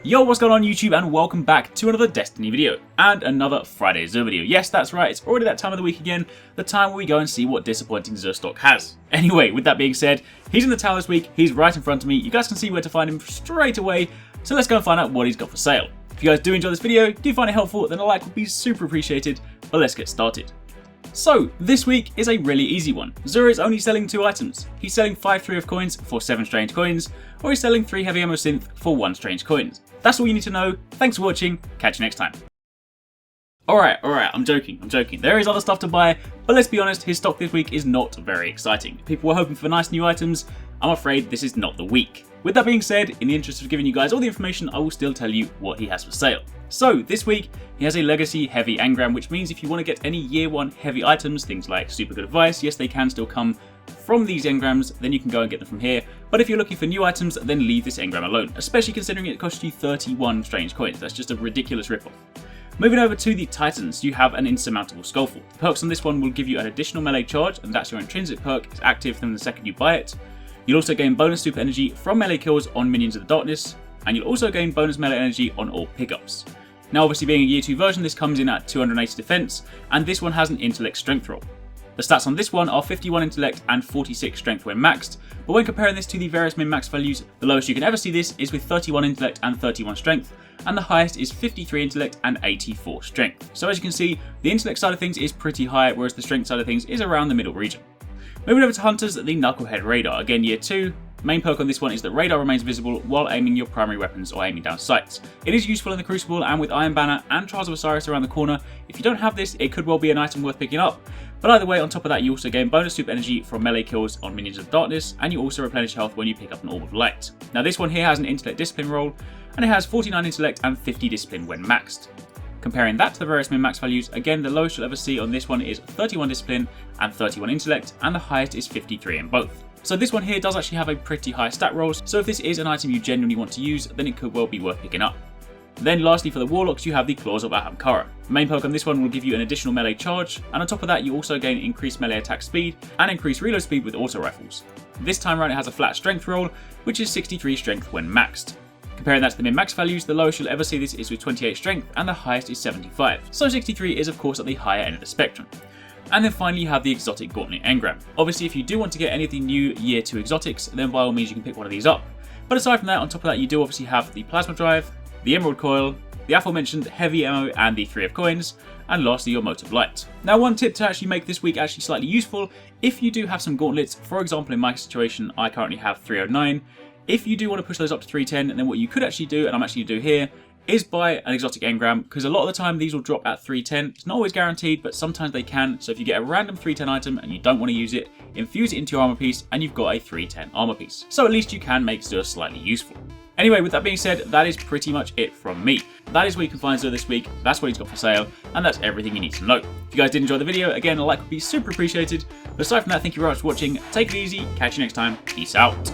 Yo, what's going on YouTube, and welcome back to another Destiny video, and another Friday Xur video. Yes, that's right, it's already that time of the week again, the time where we go and see what disappointing Xur stock has. Anyway, with that being said, he's in the tower this week, he's right in front of me, you guys can see where to find him straight away, so let's go and find out what he's got for sale. If you guys do enjoy this video, do find it helpful, then a like would be super appreciated, but let's get started. So, this week is a really easy one. Xur is only selling 2 items. He's selling 5 3 of coins for 7 strange coins, or he's selling 3 heavy ammo synth for 1 strange coins. That's all you need to know. Thanks for watching, catch you next time. Alright, I'm joking. There is other stuff to buy, but let's be honest, his stock this week is not very exciting. People were hoping for nice new items. I'm afraid this is not the week. With that being said, in the interest of giving you guys all the information, I will still tell you what he has for sale. So, this week, he has a Legacy Heavy Engram, which means if you want to get any Year 1 heavy items, things like Super Good Advice, yes they can still come from these engrams, then you can go and get them from here. But if you're looking for new items, then leave this engram alone, especially considering it costs you 31 strange coins. That's just a ridiculous ripoff. Moving over to the Titans, you have an Insurmountable Skullfall. The perks on this one will give you an additional melee charge, and that's your intrinsic perk. It's active from the second you buy it. You'll also gain bonus super energy from melee kills on minions of the darkness, and you'll also gain bonus melee energy on all pickups. Now obviously being a Year 2 version, this comes in at 280 defense, and this one has an intellect strength roll. The stats on this one are 51 intellect and 46 strength when maxed, but when comparing this to the various min-max values, the lowest you can ever see this is with 31 intellect and 31 strength, and the highest is 53 intellect and 84 strength. So as you can see, the intellect side of things is pretty high, whereas the strength side of things is around the middle region. Moving over to Hunters, the Knucklehead Radar, again Year 2. Main perk on this one is that radar remains visible while aiming your primary weapons or aiming down sights. It is useful in the Crucible and with Iron Banner and Trials of Osiris around the corner. If you don't have this, it could well be an item worth picking up. But either way, on top of that, you also gain bonus super energy from melee kills on minions of darkness, and you also replenish health when you pick up an Orb of Light. Now this one here has an intellect discipline roll, and it has 49 intellect and 50 discipline when maxed. Comparing that to the various min-max values, again the lowest you'll ever see on this one is 31 discipline and 31 intellect, and the highest is 53 in both. So this one here does actually have a pretty high stat rolls, so if this is an item you genuinely want to use, then it could well be worth picking up. Then lastly for the Warlocks, you have the Claws of Ahamkara. The main perk on this one will give you an additional melee charge, and on top of that you also gain increased melee attack speed and increased reload speed with auto rifles. This time around it has a flat strength roll, which is 63 strength when maxed. Comparing that to the min-max values, the lowest you'll ever see this is with 28 strength, and the highest is 75. So 63 is of course at the higher end of the spectrum. And then finally you have the Exotic Gauntlet Engram. Obviously if you do want to get any of the new Year 2 exotics, then by all means you can pick one of these up. But aside from that, on top of that you do obviously have the Plasma Drive, the Emerald Coil, the aforementioned Heavy Ammo and the 3 of Coins, and lastly your Mote of Light. Now one tip to actually make this week actually slightly useful, if you do have some gauntlets, for example in my situation I currently have 309, if you do want to push those up to 310, then what you could actually do, and I'm actually going to do here, is buy an exotic engram, because a lot of the time these will drop at 310. It's not always guaranteed, but sometimes they can. So if you get a random 310 item and you don't want to use it, infuse it into your armor piece and you've got a 310 armor piece. So at least you can make Xur slightly useful. Anyway, with that being said, that is pretty much it from me. That is where you can find Xur this week, that's what he's got for sale, and that's everything you need to know. If you guys did enjoy the video, again a like would be super appreciated. But aside from that, thank you very much for watching, take it easy, catch you next time, peace out.